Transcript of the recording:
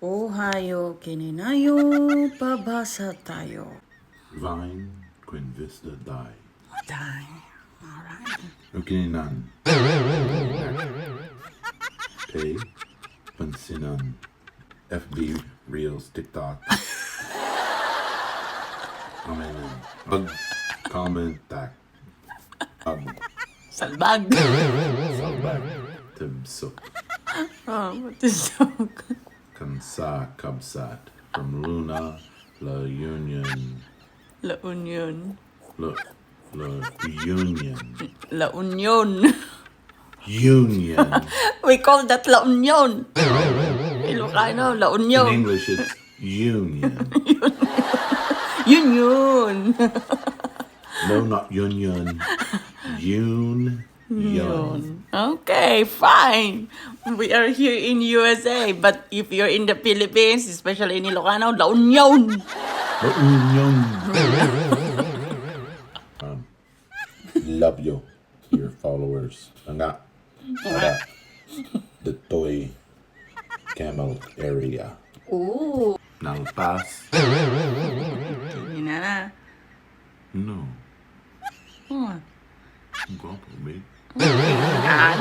Ohayo, kininayo, pabasa tayo. Vine, Quinvista, Die. Die. Alright. Ukininan. Pay, Pansinan. FB, Reels, TikTok. Amen. Pag comment tak. Pag Salbag. salbag. Tibsuk. Oh, what is that? Kansa, Kabsat. From Luna, La Union. La Union. La Union. La Union. Union. We call that La Union. Ilocano, La In Union. English, it's Union. Union. No, not Union. Union. Okay, fine. We are here in USA, but if you're in the Philippines, especially in Ilocano, La Union. La Union. Love you, your followers. Nga. The toy camel area. Ooh. Nalpas. Hindi na. No. Oh. Guapo, babe. Yan.